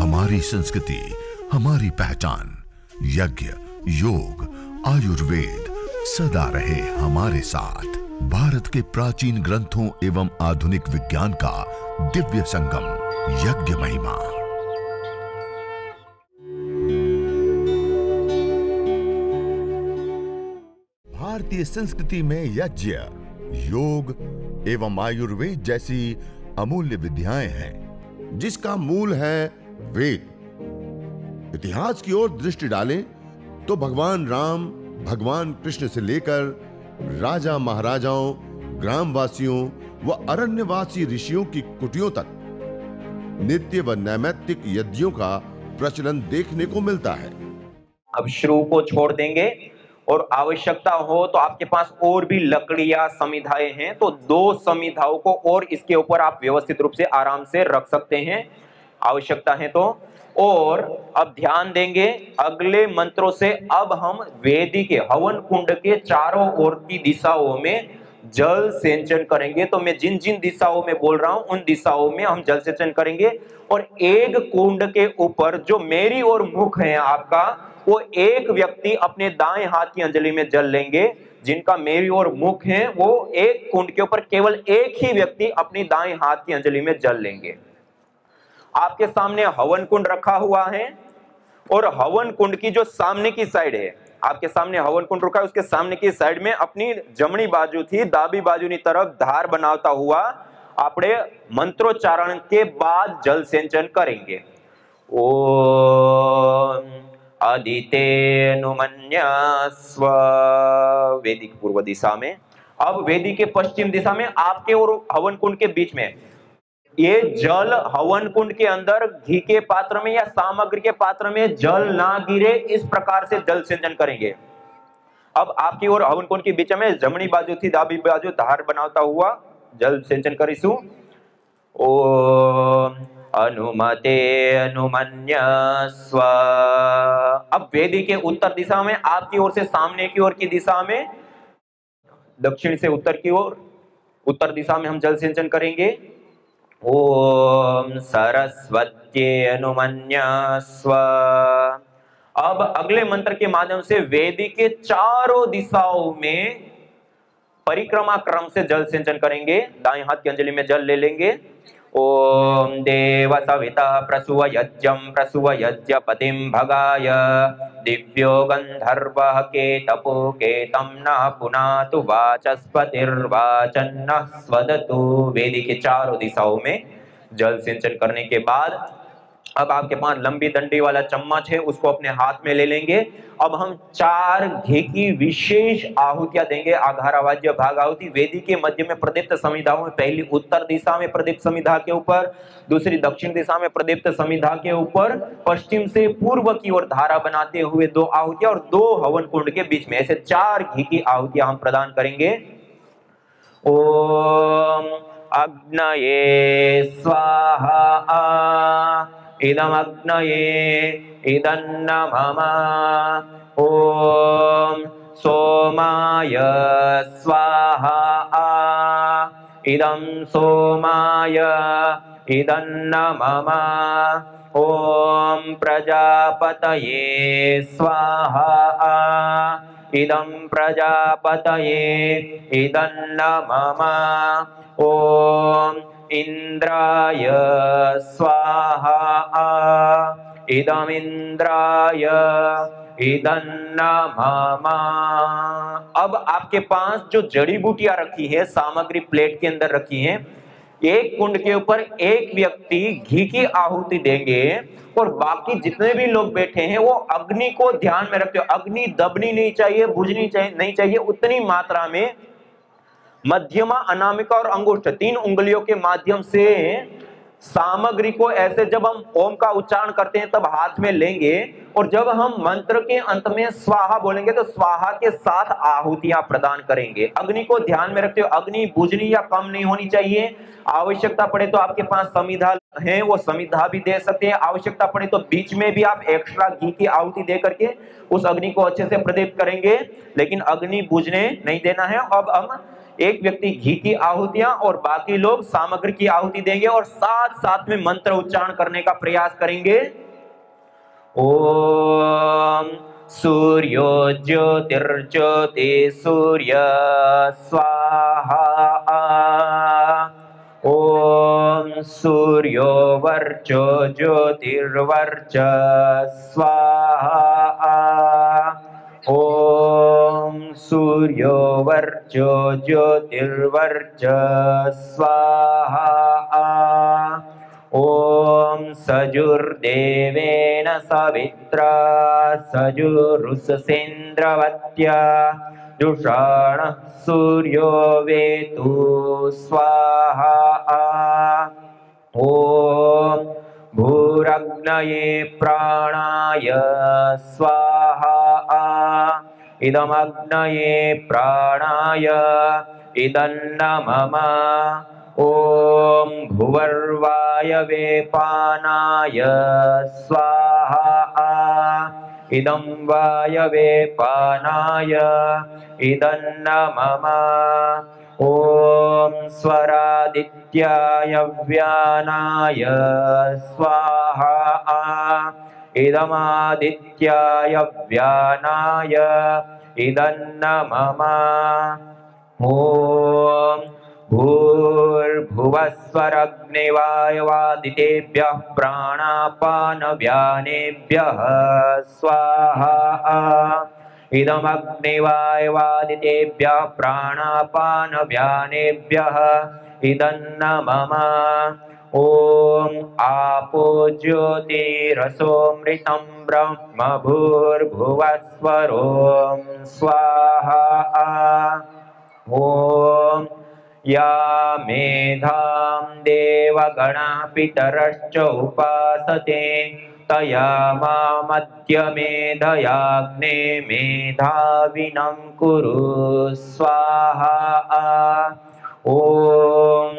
हमारी संस्कृति, हमारी पहचान। यज्ञ, योग, आयुर्वेद सदा रहे हमारे साथ। भारत के प्राचीन ग्रंथों एवं आधुनिक विज्ञान का दिव्य संगम, यज्ञ महिमा। भारतीय संस्कृति में यज्ञ, योग एवं आयुर्वेद जैसी अमूल्य विद्याएं हैं, जिसका मूल है वेद। इतिहास की ओर दृष्टि डालें तो भगवान राम, भगवान कृष्ण से लेकर राजा महाराजाओं, ग्रामवासियों व अरण्यवासी ऋषियों की कुटियों तक नित्य व नैमित्तिक यज्ञों का प्रचलन देखने को मिलता है। अब शुरू को छोड़ देंगे और आवश्यकता हो तो आपके पास और भी लकड़ियां, समिधाएं हैं, तो 2 समिधाओं को और इसके ऊपर आप व्यवस्थित रूप से आराम से रख सकते हैं, आवश्यकता है तो। और अब ध्यान देंगे अगले मंत्रों से। अब हम वेदी के हवन कुंड के चारों ओर की दिशाओं में जल सिंचन करेंगे। तो मैं जिन जिन दिशाओं में बोल रहा हूं उन दिशाओं में हम जल सिंचन करेंगे। और एक कुंड के ऊपर जो मेरी ओर मुख है आपका, वो एक व्यक्ति अपने दाएं हाथ की अंजलि में जल लेंगे। जिनका मेरी ओर मुख है वो एक कुंड के ऊपर केवल एक ही व्यक्ति अपनी दाएं हाथ की अंजलि में जल लेंगे। आपके सामने हवन कुंड रखा हुआ है और हवन कुंड की जो सामने की साइड है, आपके सामने हवन कुंड रखा है, उसके सामने की साइड में अपनी जमनी बाजू थी दाबी बाजू की तरफ धार बनाता हुआ आपने मंत्रोच्चारण के बाद जल सिंचन करेंगे। ओम अदितेनुमन्यस्व, वेदी की पूर्व दिशा में। अब वेदी के पश्चिम दिशा में आपके और हवन कुंड के बीच में ये जल हवन कुंड के अंदर घी के पात्र में या सामग्री के पात्र में जल ना गिरे, इस प्रकार से जल सिंचन करेंगे। अब आपकी और हवन कुंड के बीच में जमनी बाजू थी दाबी बाजू धार बनाता हुआ जल सिंचन करीसु। ओम अनुमते अनुमन्यस्व। अब वेदी के उत्तर दिशा में आपकी ओर से सामने की ओर की दिशा में, दक्षिण से उत्तर की ओर उत्तर दिशा में हम जल सिंचन करेंगे। ओम सरस्वत्ये अनुमन्यस्व। अब अगले मंत्र के माध्यम से वेदी के चारों दिशाओं में परिक्रमा क्रम से जल सिंचन करेंगे। दाएं हाथ की अंजलि में जल ले लेंगे। ओम देव सविता प्रसुव यज्ञं प्रसुव यज्ञपतिं भगाय दिव्यो गंधर्वः केतपो केतं न पुनातु वाचस्पतिर्वाचन्नः स्वदतु। वेदी के चारों दिशाओं में जल सिंचन करने के बाद अब आपके पास लंबी डंडी वाला चम्मच है, उसको अपने हाथ में ले लेंगे। अब हम 4 घी की विशेष आहुतियां देंगे। आघारावाज्य भाग आहुति वेदी के मध्य में प्रदीप्त समिधाओं में, पहली उत्तर दिशा में प्रदीप्त समिधा के ऊपर, दूसरी दक्षिण दिशा में प्रदीप्त समिधा के ऊपर, पश्चिम से पूर्व की ओर धारा बनाते हुए 2 आहुतियां और 2 हवन कुंड के बीच में, ऐसे 4 घी की आहुतियां हम प्रदान करेंगे। ओम अग्नये स्वाहा इदमग्नये इदन्नमः। ओम सोमाय स्वाहा इदं सोमाय इदन्नमः। ओम प्रजापतये स्वाहा इदं प्रजापतये इदन्नमः। ओम इंद्राय स्वाहा इदमिंद्राय इदन्नमः। अब आपके पास जो जड़ी बूटियां रखी है सामग्री प्लेट के अंदर रखी है, एक कुंड के ऊपर एक व्यक्ति घी की आहुति देंगे और बाकी जितने भी लोग बैठे हैं वो अग्नि को ध्यान में रखते हो। अग्नि दबनी नहीं चाहिए, बुझनी नहीं चाहिए, उतनी मात्रा में मध्यमा, अनामिका और अंगुष्ठ 3 उंगलियों के माध्यम से सामग्री को ऐसे जब हम ओम का उच्चारण करते हैं तब हाथ में लेंगे और जब हम मंत्र के अंत में स्वाहा बोलेंगे तो स्वाहा के साथ आहुतियां प्रदान करेंगे। अग्नि को ध्यान में रखते हो, अग्नि बुझनी या कम नहीं होनी चाहिए। आवश्यकता पड़े तो आपके पास समिधा है, वो समिधा भी दे सकते हैं। आवश्यकता पड़े तो बीच में भी आप एक्स्ट्रा घी की आहुति दे करके उस अग्नि को अच्छे से प्रदीप्त करेंगे, लेकिन अग्नि बुझने नहीं देना है। अब हम एक व्यक्ति घी की आहुतियां और बाकी लोग सामग्री की आहुति देंगे और साथ साथ में मंत्र उच्चारण करने का प्रयास करेंगे। ओम सूर्यो ज्योतिर्ज्योति सूर्य स्वाहा। ओम सूर्यो वर्चो ज्योतिर्वर्च स्वाहा। ओम सूर्यो वर्चो ज्योतिर्वर्च स्वाहा। ओम सजुर्देवेन सवित्रा सजुरुषसेन्द्रवत्या जुषाणः सूर्यो वेतु स्वाहा। ओम भूरग्नये प्राणाय स्वाहा। इदमग्नये प्राणाय इदन्नमम। ओम भुवर्वायवे पानाय स्वाहा। इदं वायवे पानाय इदन्नमम। ओम स्वरादित्याय व्यानाय स्वाहा। इदमादित्याय व्यानाय इदन्नमम। ओम भूर्भुवस्वरग्निवायवादितेभ्यः प्राणापानव्यानेभ्यः स्वाहा। इदमग्निवायवादितेभ्यः प्राणापानव्यानेभ्यः इदन्नमम। ओम आपो ज्योतिरसोमृतं ब्रह्म भूर्भुवस्वरों स्वाहा। ओम या मेधां देवगणः पितरश्च उपासते तया मामद्य मेधयाग्ने मेधाविनं कुरु स्वाहा। ओम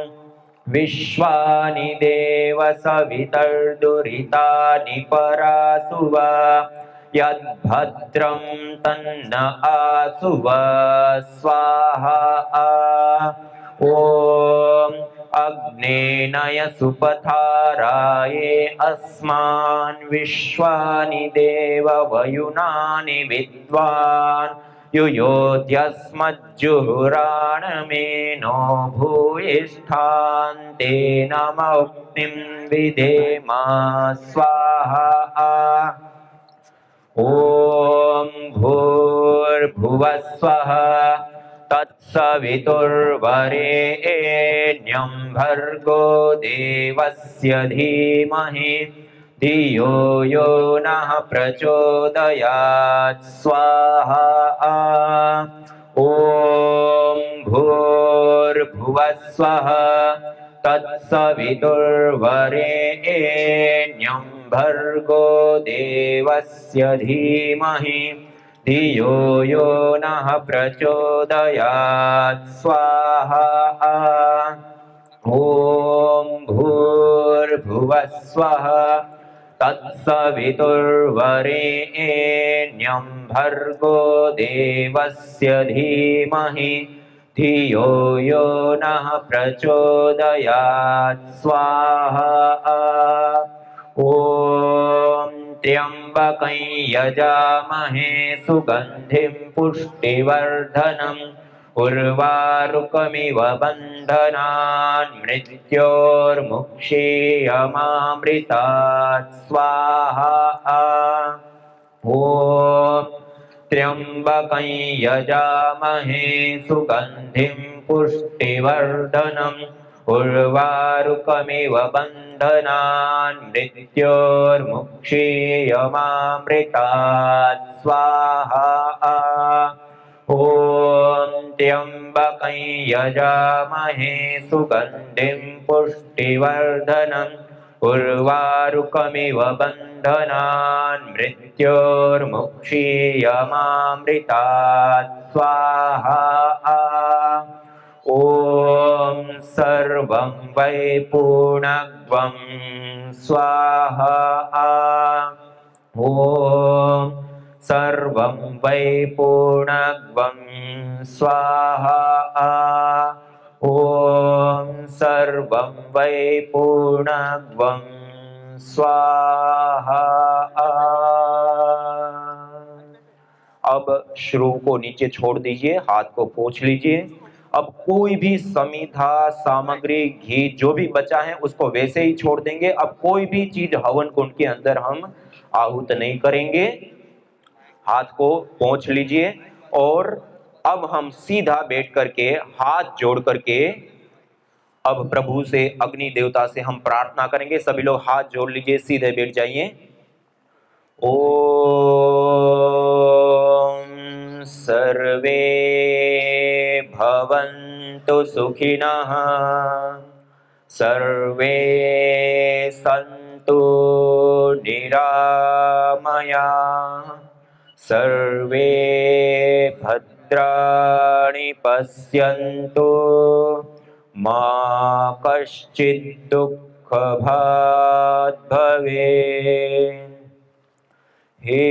विश्वानि देव सवितर्दुरितानि परासुव यद्भद्रं तन्न आसुव स्वाहा। ओम अग्नेनय सुपथाराये अस्मान् विश्वानि देव वयुनानि विद्वान् युयोध्यस्मज्जुहुराणमेनो भूयिष्ठान् तेन मुक्तिं विधेमा स्वाहा। ओम भूर्भुवस्वः तत्सवितुर्वरेण्यं भर्गो देवस्य धीमहि धियो यो नः प्रचोदयात् स्वाहा। ओम भूर्भुवस्वः तत्सवितुर्वरेण्यं भर्गो देवस्य धीमहि धियो यो नः प्रचोदयात् स्वाहा। ओम भूर्भुवस्वः तत्सवितुर्वरेण्यं भर्गो देवस्य धीमहि धियो यो नः प्रचोदयात् स्वाहा। ओम त्र्यंबकं यजामहे सुगंधिं पुष्टिवर्धनम् उर्वारुकमिव बन्धनान् मृत्योर्मुक्षीयमामृतात् स्वाहा। ओम त्र्यंबकं यजामहे सुगंधिं पुष्टिवर्धनम् उर्वारुकमिव बन्धनान् मृत्योर्मुक्षीयमामृतात् स्वाहा। ओम त्र्यंबकं यजामहे सुगंधिं पुष्टिवर्धनम् उर्वारुकमिव बन्धनान् मृत्योर्मुक्षीयमामृतात् स्वाहा। ओम सर्वं वै पूर्णत्वं स्वाहा। ओम सर्वं वै पूर्णत्वं स्वाहा। सर्वं वै पूर्णत्वं स्वाहा। अब श्रु को नीचे छोड़ दीजिए, हाथ को पोंछ लीजिए। अब कोई भी समिधा सामग्री घी जो भी बचा है उसको वैसे ही छोड़ देंगे। अब कोई भी चीज हवन कुंड के अंदर हम आहूत नहीं करेंगे। हाथ को पोंछ लीजिए और अब हम सीधा बैठ करके हाथ जोड़ करके अब प्रभु से, अग्नि देवता से हम प्रार्थना करेंगे। सभी लोग हाथ जोड़ लीजिए, सीधे बैठ जाइए। ओम सर्वे भवन्तु सुखिनः, सर्वे सन्तु निरामयाः, सर्वे भद्राणि पश्यन्तु, मा कश्चित् दुःखभाग् भवेत्। हे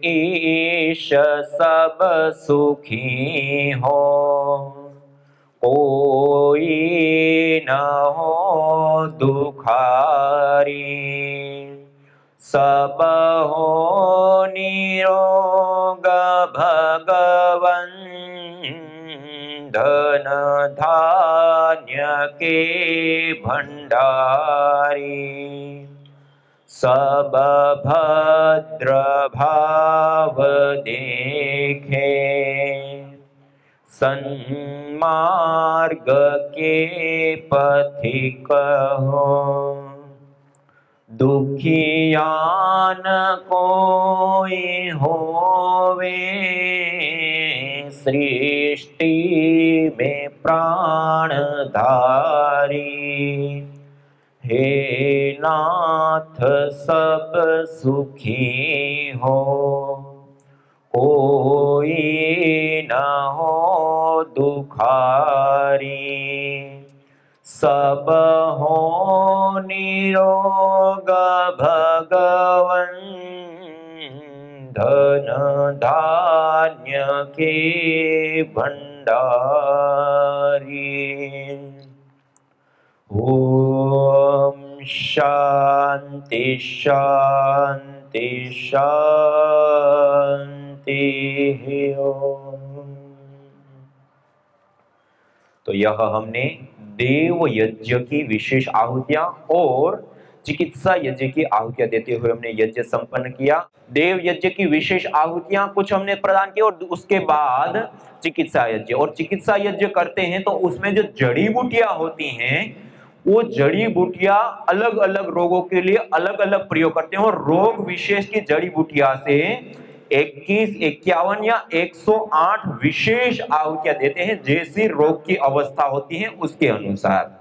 ईश सब सुखी हो, कोई न हो दुखारी, सब हो निरोग भगवन, धन धान्य के भंडारी, सब भद्र भाव देखे, सन्मार्ग के पथिक हो, दुखियान कोई होवे, सृष्टि में प्राणधारी, हे नाथ सब सुखी हो, कोई न हो दुखारी, सब हो निरोग भगवन, धन धान्य के भंडारी। ओम शांति शांति शांति ओम। तो यह हमने देव यज्ञ की विशेष आहुतियां और चिकित्सा यज्ञ की आहुतियां देते हुए हमने यज्ञ संपन्न किया। देव यज्ञ की विशेष आहुतियां कुछ हमने प्रदान की और उसके बाद चिकित्सा यज्ञ। और चिकित्सा यज्ञ करते हैं तो उसमें जो जड़ी बूटियां होती हैं वो जड़ी बूटियां अलग अलग रोगों के लिए अलग अलग प्रयोग करते हैं और रोग विशेष की जड़ी बूटियां से 21, 51 या 108 विशेष आहुतियां देते हैं जैसी रोग की अवस्था होती है उसके अनुसार।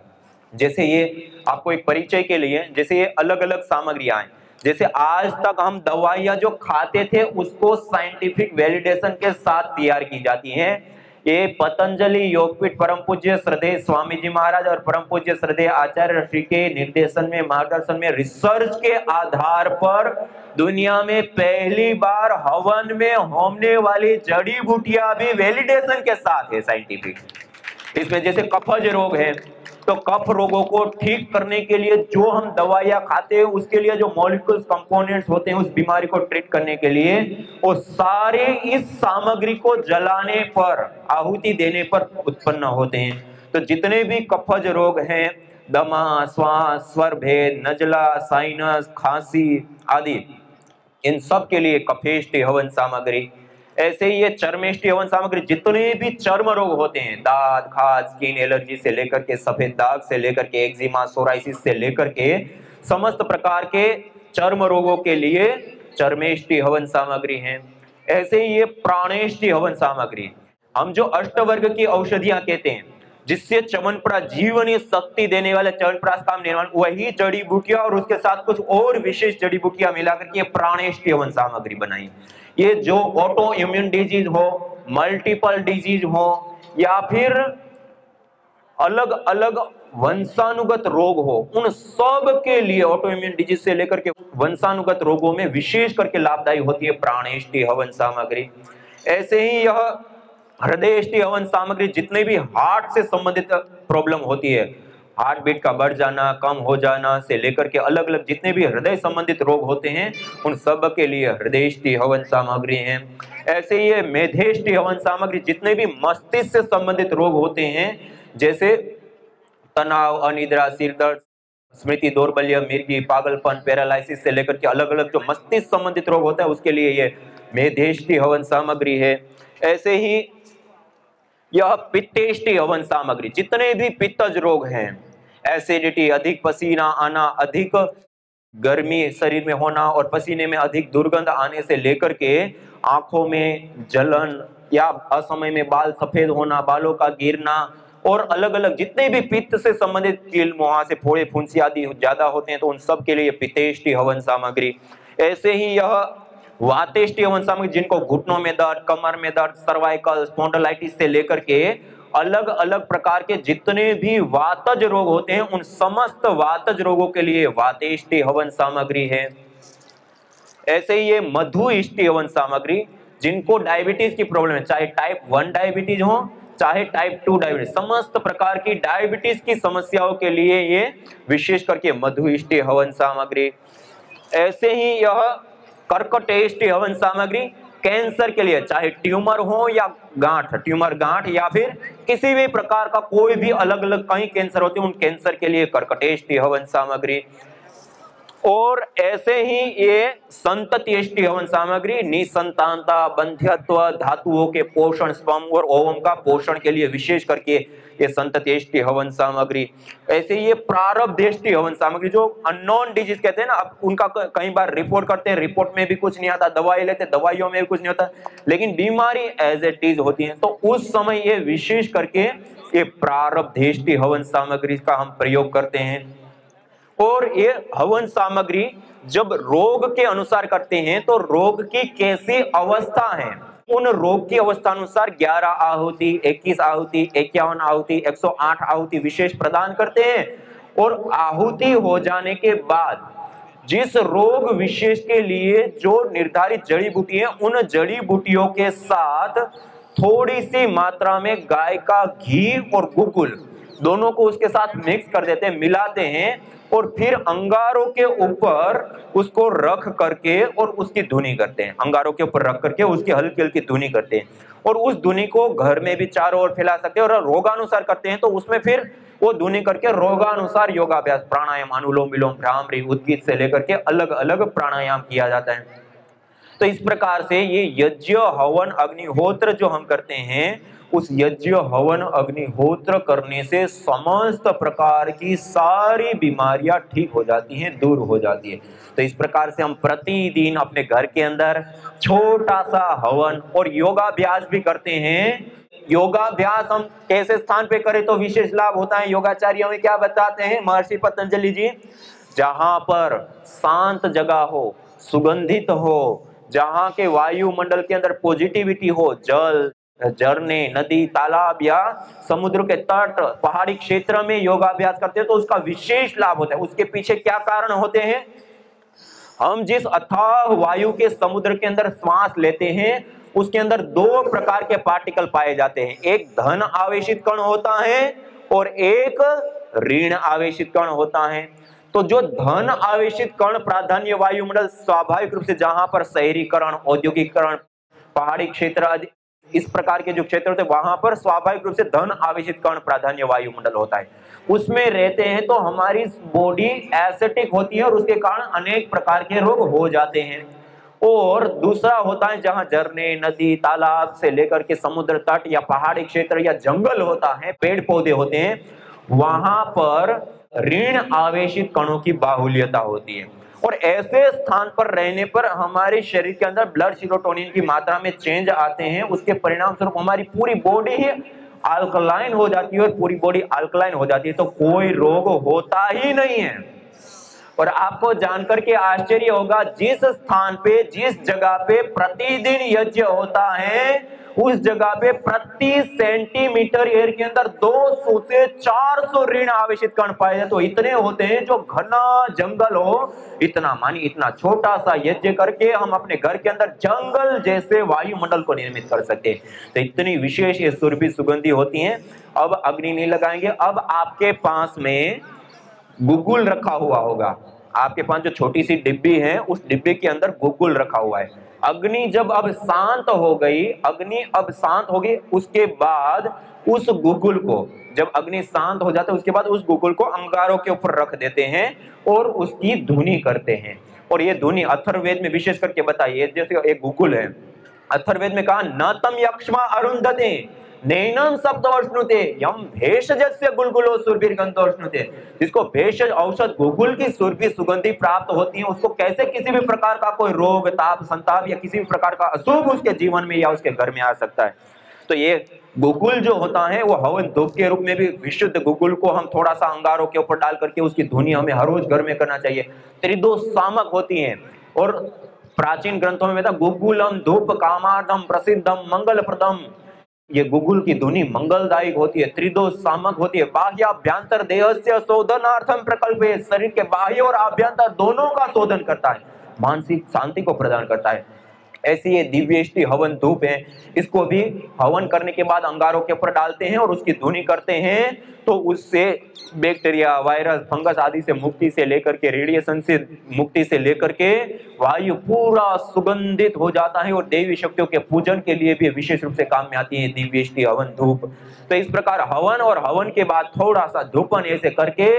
जैसे ये आपको एक परिचय के लिए, जैसे ये अलग अलग सामग्रियां हैं। जैसे आज तक हम दवाइयां जो खाते थे उसको साइंटिफिक वैलिडेशन के साथ तैयार की जाती हैं। ये पतंजलि योगपीठ परम पूज्य श्रद्धेय स्वामी जी महाराज और परम पूज्य श्रद्धेय आचार्य श्री के निर्देशन में, मार्गदर्शन में, रिसर्च के आधार पर दुनिया में पहली बार हवन में होने वाली जड़ी बूटियां भी वैलिडेशन के साथ है साइंटिफिक। इसमें जैसे कफज रोग है तो कफ रोगों को ठीक करने के लिए जो हम दवाइयां खाते हैं उसके लिए जो मॉलिक्यूल्स कंपोनेंट्स होते हैं उस बीमारी को ट्रीट करने के लिए वो सारे इस सामग्री को जलाने पर, आहुति देने पर उत्पन्न होते हैं। तो जितने भी कफज रोग हैं, दमा, श्वास, स्वर भेद, नजला, साइनस, खांसी आदि, इन सब के लिए कफेष्टि हवन सामग्री। ऐसे ही ये चर्मेष्टि हवन सामग्री, जितने भी चर्म रोग होते हैं, दाद, खाज, स्किन एलर्जी से लेकर के सफेद दाग से लेकर के एक्जिमा, सोराइसिस से लेकर के समस्त प्रकार के चर्म रोगों के लिए चर्मेष्टि हवन सामग्री है। ऐसे ही ये प्राणेष्टि हवन सामग्री, हम जो अष्टवर्ग की औषधियां कहते हैं जिससे च्यवनप्राश, जीवनी शक्ति देने वाले च्यवनप्राश का निर्माण, वही जड़ी बूटियां और उसके साथ कुछ और विशेष जड़ी बूटियां मिलाकर के प्राणेष्टि हवन सामग्री बनाई। ये जो ऑटो इम्यून डिजीज हो, मल्टीपल डिजीज हो या फिर अलग अलग वंशानुगत रोग हो, उन सब के लिए, ऑटो इम्यून डिजीज से लेकर के वंशानुगत रोगों में विशेष करके लाभदायी होती है प्राणेष्टि हवन सामग्री। ऐसे ही यह हृदयेष्टि हवन सामग्री, जितने भी हार्ट से संबंधित प्रॉब्लम होती है हार्ट बीट का बढ़ जाना, कम हो जाना से लेकर के अलग अलग जितने भी हृदय संबंधित रोग होते हैं उन सब के लिए हृदयष्टि हवन सामग्री है। ऐसे ये मेधेष्टि हवन सामग्री जितने भी मस्तिष्क से संबंधित रोग होते हैं, जैसे तनाव, अनिद्रा, सिर दर्द, स्मृति दौर्बल्य, मिर्गी, पागलपन, पैरालिसिस से लेकर के अलग अलग जो मस्तिष्क संबंधित रोग होता है उसके लिए ये मेधेष्टि हवन सामग्री है। ऐसे ही यह पित्तेष्टि हवन सामग्री, जितने भी पित्तज रोग हैं, एसिडिटी, अधिक पसीना आना, अधिक गर्मी शरीर में होना और पसीने में अधिक दुर्गंध आने से लेकर के आंखों में जलन या असमय में बाल सफेद होना, बालों का गिरना और अलग अलग जितने भी पित्त से संबंधित कील मुहां से फोड़े फुंसी आदि ज्यादा होते हैं तो उन सब के लिए पित्तेष्टि हवन सामग्री। ऐसे ही यह वातेष्टि हवन सामग्री, जिनको घुटनों में दर्द, कमर में दर्द, सर्वाइकल, स्पॉन्डिलाइटिस से लेकर के अलग अलग प्रकार के जितने भी वातज रोग होते हैं उन समस्त वातज रोगों के लिए वातेष्टि हवन सामग्री है। ऐसे ही ये मधुइष्टि हवन सामग्री, जिनको डायबिटीज की प्रॉब्लम है, चाहे टाइप 1 डायबिटीज हो चाहे टाइप 2 डायबिटीज, समस्त प्रकार की डायबिटीज की समस्याओं के लिए ये विशेष करके मधुइष्टि हवन सामग्री। ऐसे ही यह कर्कटेष्टि हवन सामग्री, कैंसर के लिए, चाहे ट्यूमर हो या गांठ, ट्यूमर गांठ या फिर किसी भी प्रकार का कोई भी अलग अलग कई कैंसर होते हैं उन कैंसर के लिए कर्कटेष्टि हवन सामग्री। और ऐसे ही ये संतत्येष्टि हवन सामग्री, निसंतानता, बंध्यत्व, धातुओं के पोषण, स्पर्म और ओवम का पोषण के लिए विशेष करके ये संतत्येष्टि हवन सामग्री। ऐसे ये प्रारब्धेष्टि हवन सामग्री, जो अननोन डिजीज कहते हैं ना, अब उनका कई बार रिपोर्ट करते हैं, रिपोर्ट में भी कुछ नहीं आता, दवाई लेते हैं, दवाइयों में भी कुछ नहीं होता, लेकिन बीमारी एज इट इज होती है, तो उस समय ये विशेष करके ये प्रारब्धेष्टि हवन सामग्री का हम प्रयोग करते हैं। और ये हवन सामग्री जब रोग के अनुसार करते हैं तो रोग की कैसी अवस्था है, उन रोग की अवस्था अनुसार 11 आहुति, 21 आहुति, 51 आहुति, 108 आहुति विशेष प्रदान करते हैं। और आहुति हो जाने के बाद जिस रोग विशेष के लिए जो निर्धारित जड़ी बूटी है, उन जड़ी बूटियों के साथ थोड़ी सी मात्रा में गाय का घी और गुगुल दोनों को उसके साथ मिक्स कर देते हैं, मिलाते हैं और फिर अंगारों के ऊपर उसको रख करके और उसकी धुनी करते हैं, अंगारों के ऊपर रख करके उसकी हल्की हल्की धुनी करते हैं। और उस धुनी को घर में भी चारों ओर फैला सकते हैं और रोगानुसार करते हैं तो उसमें फिर वो धुनी करके रोगानुसार योगाभ्यास, प्राणायाम, अनुलोम विलोम, भ्रामरी, उद्गीत से लेकर के अलग अलग प्राणायाम किया जाता है। तो इस प्रकार से ये यज्ञ हवन अग्निहोत्र जो हम करते हैं, उस यज्ञ हवन अग्निहोत्र करने से समस्त प्रकार की सारी बीमारियां ठीक हो जाती हैं, दूर हो जाती है। तो इस प्रकार से हम प्रतिदिन अपने घर के अंदर छोटा सा हवन और योगाभ्यास भी करते हैं। योगाभ्यास हम कैसे स्थान पे करें तो विशेष लाभ होता है, योगाचार्य हमें क्या बताते हैं महर्षि पतंजलि जी, जहां पर शांत जगह हो, सुगंधित हो, जहां के वायुमंडल के अंदर पॉजिटिविटी हो, जल, झरने, नदी, तालाब या समुद्र के तट, पहाड़ी क्षेत्र में योगाभ्यास करते हैं तो उसका विशेष लाभ होता है। उसके पीछे क्या कारण होते हैं? हम जिस अथाह वायु के समुद्र के अंदर श्वास लेते हैं उसके अंदर 2 प्रकार के पार्टिकल पाए जाते हैं, एक धन आवेशित कण होता है और एक ऋण आवेशित कण होता है। तो जो धन आवेशित कण प्राधान्य वायुमंडल स्वाभाविक रूप से जहां पर शहरीकरण, औद्योगिकरण, पहाड़ी क्षेत्र इस प्रकार के जो क्षेत्र होते हैं वहां पर स्वाभाविक रूप से धन आवेशित कण प्राधान्य वायुमंडल होता है, उसमें रहते हैं तो हमारी बॉडी एसिडिक होती है और उसके कारण अनेक प्रकार के रोग हो जाते हैं। और दूसरा होता है जहां झरने, नदी, तालाब से लेकर के समुद्र तट या पहाड़ी क्षेत्र या जंगल होता है, पेड़ पौधे होते हैं, वहां पर ऋण आवेशित कणों की बाहुल्यता होती है। और ऐसे स्थान पर रहने पर हमारे शरीर के अंदर ब्लड सीरोटोनिन की मात्रा में चेंज आते हैं, उसके परिणाम स्वरूप हमारी पूरी बॉडी ही अल्कलाइन हो जाती है और पूरी बॉडी अल्कलाइन हो जाती है तो कोई रोग होता ही नहीं है। और आपको जानकर के आश्चर्य होगा, जिस स्थान पे, जिस जगह पे प्रतिदिन यज्ञ होता है उस जगह पे प्रति सेंटीमीटर एयर के अंदर 200 से 400 ऋण आवेशित कण पाए जाते। तो इतने होते हैं, जो घना जंगल हो, इतना मानी इतना छोटा सा यज्ञ करके हम अपने घर के अंदर जंगल जैसे वायुमंडल को निर्मित कर सकते हैं। तो इतनी विशेष ये सुरभि सुगंधी होती हैं। अब अग्नि नहीं लगाएंगे। अब आपके पास में गुगुल रखा हुआ होगा, आपके पास जो छोटी सी डिब्बी है, उस डिब्बे के अंदर गुगुल रखा हुआ है। अग्नि जब अब शांत हो गई, अग्नि अब शांत हो गई, उसके बाद उस गुगुल को, जब अग्नि शांत हो जाता है उसके बाद उस गुगुल को अंगारों के ऊपर रख देते हैं और उसकी धुनी करते हैं। और ये धुनी अथर्ववेद में विशेष करके बताइए, जैसे एक गुगुल है, अथर्ववेद में कहा न तम यक्ष्मा अरुंधते नैनम शब्दोष्णुते यम भेषजस्य गुलगुलो सुरभिर्गंधोष्णुते। जिसको भेषज औषध गुगुल की सुरभि सुगंधी प्राप्त होती है, उसको कैसे किसी भी प्रकार का कोई रोग ताप संताप या किसी भी प्रकार का अशुभ उसके जीवन में या उसके घर में आ सकता है। तो ये गुगुल जो होता है वो हवन धूप के रूप में भी विशुद्ध गुगुल को हम थोड़ा सा अंगारों के ऊपर डाल करके उसकी धुनी हमें हर रोज घर में करना चाहिए। त्रिदोष सामक होती हैं और प्राचीन ग्रंथों में था गुगुलम धूप कामार्धम प्रसिद्धम मंगलप्रदम। ये गुगुल की धुनी मंगलदायक होती है, त्रिदोष सामक होती है, बाह्याभ्यंतर देहस्य शोधनार्थम प्रकल्पे, शरीर के बाह्य और आभ्यंतर दोनों का शोधन करता है, मानसिक शांति को प्रदान करता है। ऐसी ये दिव्येष्टि हवन धूप है, इसको भी हवन करने के बाद अंगारों के ऊपर डालते हैं और उसकी धुनी करते हैं। तो उससे बैक्टीरिया, वायरस, फंगस आदि से मुक्ति से लेकर के, रेडिएशन से मुक्ति से लेकर के वायु पूरा सुगंधित हो जाता है और देवी शक्तियों के पूजन के लिए भी विशेष रूप से काम में आती है दिव्येष्टि हवन धूप। तो इस प्रकार हवन और हवन के बाद थोड़ा सा धूपन ऐसे करके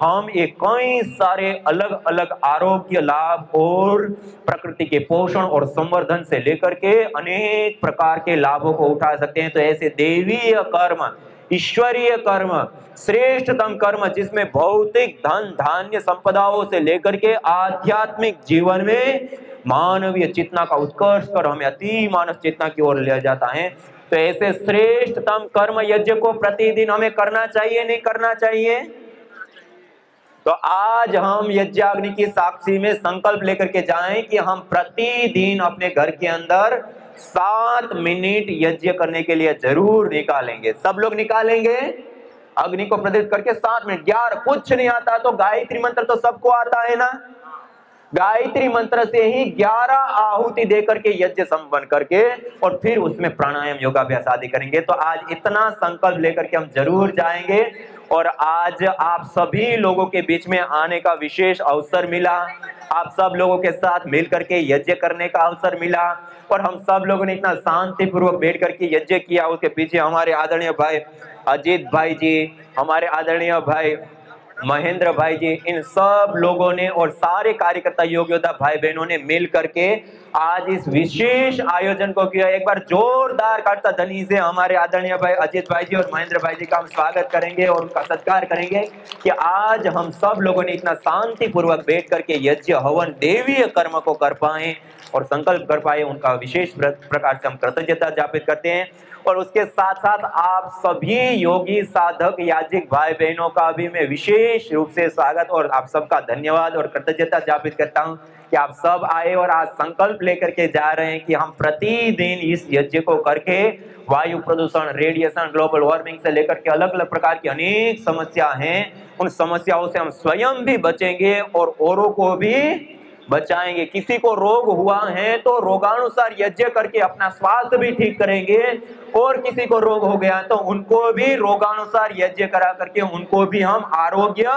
हम एक कई सारे अलग अलग आरोग्य लाभ और प्रकृति के पोषण और संवर्धन से लेकर के अनेक प्रकार के लाभों को उठा सकते हैं। तो ऐसे देवीय कर्म, ईश्वरीय कर्म, श्रेष्ठतम कर्म, जिसमें भौतिक धन धान्य संपदाओं से लेकर के आध्यात्मिक जीवन में मानवीय चेतना का उत्कर्ष कर हमें अति मानव चेतना की ओर ले जाता है। तो ऐसे श्रेष्ठतम कर्म यज्ञ को प्रतिदिन हमें करना चाहिए, नहीं करना चाहिए? तो आज हम यज्ञाग्नि की साक्षी में संकल्प लेकर के जाएं कि हम प्रतिदिन अपने घर के अंदर 7 मिनट यज्ञ करने के लिए जरूर निकालेंगे। सब लोग निकालेंगे अग्नि को प्रदीप्त करके 7 मिनट। यार कुछ नहीं आता तो गायत्री मंत्र तो सबको आता है ना, गायत्री मंत्र से ही 11 आहुति देकर के यज्ञ संपन्न करके और फिर उसमें प्राणायाम योगाभ्यास आदि करेंगे। तो आज इतना संकल्प लेकर के हम जरूर जाएंगे। और आज आप सभी लोगों के बीच में आने का विशेष अवसर मिला, आप सब लोगों के साथ मिल करके यज्ञ करने का अवसर मिला और हम सब लोगों ने इतना शांतिपूर्वक बैठ करके यज्ञ किया। उसके पीछे हमारे आदरणीय भाई अजीत भाई जी, हमारे आदरणीय भाई महेंद्र भाई जी, इन सब लोगों ने और सारे कार्यकर्ता योग योद्धा भाई बहनों ने मिल करके आज इस विशेष आयोजन को किया। एक बार जोरदार करता ध्वनि से हमारे आदरणीय भाई अजीत भाई जी और महेंद्र भाई जी का हम स्वागत करेंगे और उनका सत्कार करेंगे कि आज हम सब लोगों ने इतना शांतिपूर्वक बैठ करके यज्ञ हवन देवीय कर्म को कर पाए और संकल्प कर पाए। उनका विशेष प्रकार से हम कृतज्ञता ज्ञापित करते हैं। और उसके साथ साथ आप सभी योगी साधक याजिक भाई बहनों का भी मैं विशेष रूप से स्वागत और आप सबका धन्यवाद और कृतज्ञता ज्ञापित करता हूं कि आप सब आए और आज संकल्प लेकर के जा रहे हैं कि हम प्रतिदिन इस यज्ञ को करके वायु प्रदूषण, रेडिएशन, ग्लोबल वार्मिंग से लेकर के अलग अलग प्रकार की अनेक समस्या हैं, उन समस्याओं से हम स्वयं भी बचेंगे और औरों को भी बचाएंगे। किसी को रोग हुआ है तो रोगानुसार यज्ञ करके अपना स्वास्थ्य भी ठीक करेंगे और किसी को रोग हो गया तो उनको भी रोगानुसार यज्ञ करा करके उनको भी हम आरोग्य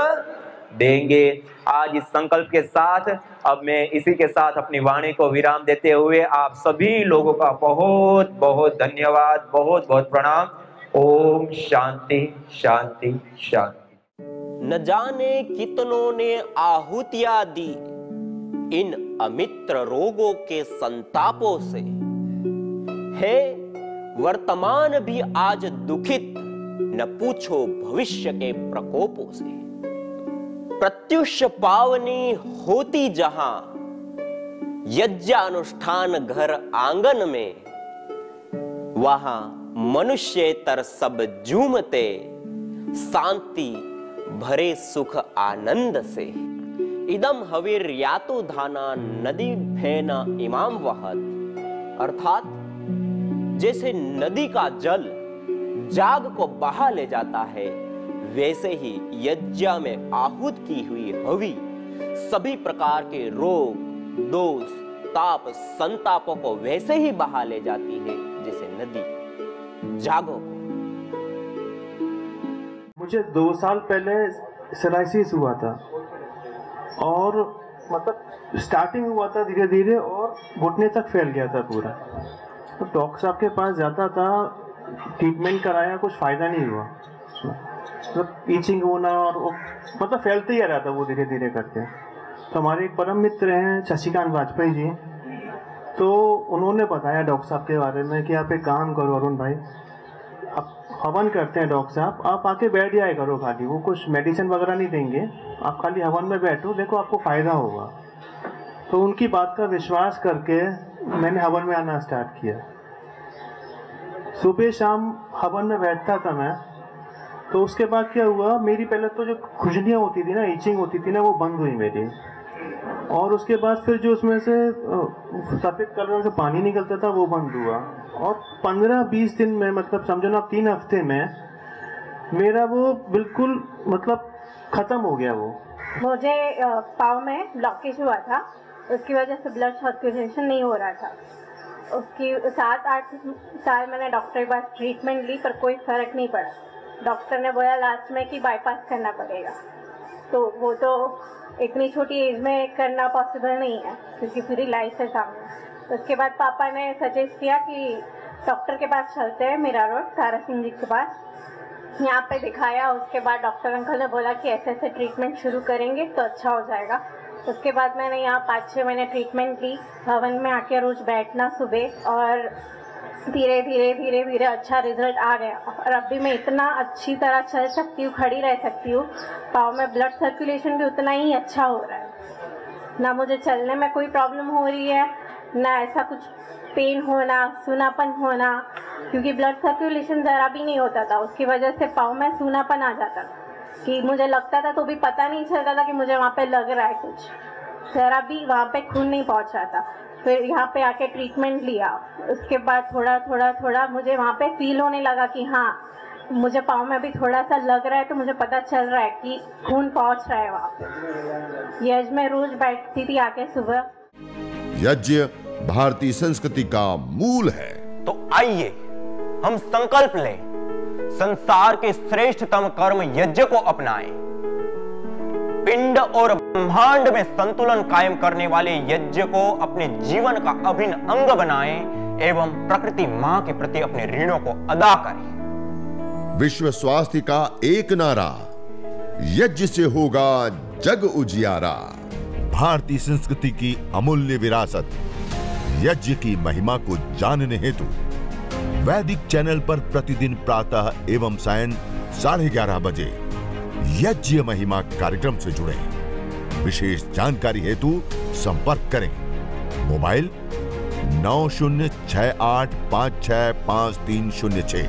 देंगे। आज इस संकल्प के साथ अब मैं इसी के साथ अपनी वाणी को विराम देते हुए आप सभी लोगों का बहुत बहुत धन्यवाद, बहुत बहुत प्रणाम। ओम शांति शांति शांति। न जाने कितनों ने आहुतियां दी इन अमित्र रोगों के संतापों से, है वर्तमान भी आज दुखित, न पूछो भविष्य के प्रकोपों से। प्रत्युष पावनी होती जहां यज्ञानुष्ठान घर आंगन में, वहां मनुष्येतर सब झूमते शांति भरे सुख आनंद से। इदम हवीर यातु धाना नदी फेना इमाम वहत, अर्थात जैसे नदी का जल जाग को बहा ले जाता है, वैसे ही यज्ञ में आहूत की हुई हवि सभी प्रकार के रोग, दोष, ताप, संतापों को वैसे ही बहा ले जाती है जैसे नदी जागो को। मुझे 2 साल पहले सोराइसिस हुआ था और मतलब स्टार्टिंग हुआ था धीरे धीरे और घुटने तक फैल गया था पूरा। तो डॉक्टर साहब के पास जाता था, ट्रीटमेंट कराया, कुछ फ़ायदा नहीं हुआ। मतलब ईचिंग होना और मतलब फैलते ही रहा था वो धीरे धीरे करके। तो हमारे एक परम मित्र हैं शशिकांत वाजपेयी जी, तो उन्होंने बताया डॉक्टर साहब के बारे में कि आप एक काम करो अरुण भाई, आप हवन करते हैं डॉक्टर साहब, आप आके बैठ जाया करो खाली, वो कुछ मेडिसिन वगैरह नहीं देंगे, आप खाली हवन में बैठो, देखो आपको फ़ायदा होगा। तो उनकी बात का विश्वास करके मैंने हवन में आना स्टार्ट किया। सुबह शाम हवन में बैठता था मैं। तो उसके बाद क्या हुआ, मेरी पहले तो जो खुजलियाँ होती थी ना, ईचिंग होती थी ना, वो बंद हुई मेरी। और उसके बाद फिर जो उसमें से सफ़ेद कलर का पानी निकलता था वो बंद हुआ। और 15-20 दिन में, मतलब समझो ना 3 हफ्ते में मेरा वो बिल्कुल मतलब ख़त्म हो गया। वो मुझे पाँव में ब्लॉकेज हुआ था, उसकी वजह से ब्लड सर्कुलेशन नहीं हो रहा था। उसकी 7-8 साल मैंने डॉक्टर के पास ट्रीटमेंट ली पर कोई फ़र्क नहीं पड़ा। डॉक्टर ने बोला लास्ट में कि बाईपास करना पड़ेगा। तो वो तो इतनी छोटी एज में करना पॉसिबल नहीं है क्योंकि पूरी लाइफ है सामने। उसके बाद पापा ने सजेस्ट किया कि डॉक्टर के पास चलते हैं, मीरा रोड तारा सिंह जी के पास। यहाँ पे दिखाया, उसके बाद डॉक्टर अंकल ने बोला कि ऐसे ऐसे ट्रीटमेंट शुरू करेंगे तो अच्छा हो जाएगा। उसके बाद मैंने यहाँ 5-6 महीने ट्रीटमेंट ली, हवन में आके रोज़ बैठना सुबह, और धीरे धीरे अच्छा रिजल्ट आ गया। और अभी मैं इतना अच्छी तरह चल सकती हूँ, खड़ी रह सकती हूँ, पाँव में ब्लड सर्कुलेशन भी उतना ही अच्छा हो रहा है। ना मुझे चलने में कोई प्रॉब्लम हो रही है, ना ऐसा कुछ पेन होना, सूनापन होना, क्योंकि ब्लड सर्कुलेशन ज़रा भी नहीं होता था। उसकी वजह से पाँव में सूनापन आ जाता था कि मुझे लगता था तो भी पता नहीं चलता था कि मुझे वहाँ पे लग रहा है कुछ, ज़रा भी वहाँ पे खून नहीं पहुँच रहा था। फिर यहाँ पे आके ट्रीटमेंट लिया, उसके बाद थोड़ा मुझे वहाँ पे फील होने लगा कि हाँ मुझे पाँव में भी थोड़ा सा लग रहा है, तो मुझे पता चल रहा है कि खून पहुँच रहा है वहाँ पे। यज्ञ में रोज बैठती थी आके सुबह। यज्ञ भारतीय संस्कृति का मूल है। तो आइए हम संकल्प लें, संसार के श्रेष्ठतम कर्म यज्ञ को अपनाएं। पिंड और ब्रह्मांड में संतुलन कायम करने वाले यज्ञ को अपने जीवन का अभिन्न अंग बनाएं एवं प्रकृति मां के प्रति अपने ऋणों को अदा करें। विश्व स्वास्थ्य का एक नारा, यज्ञ से होगा जग उजियारा। भारतीय संस्कृति की अमूल्य विरासत यज्ञ की महिमा को जानने हेतु वैदिक चैनल पर प्रतिदिन प्रातः एवं सायं 11:30 बजे यज्ञ महिमा कार्यक्रम से जुड़े। विशेष जानकारी हेतु संपर्क करें। मोबाइल 9068565306।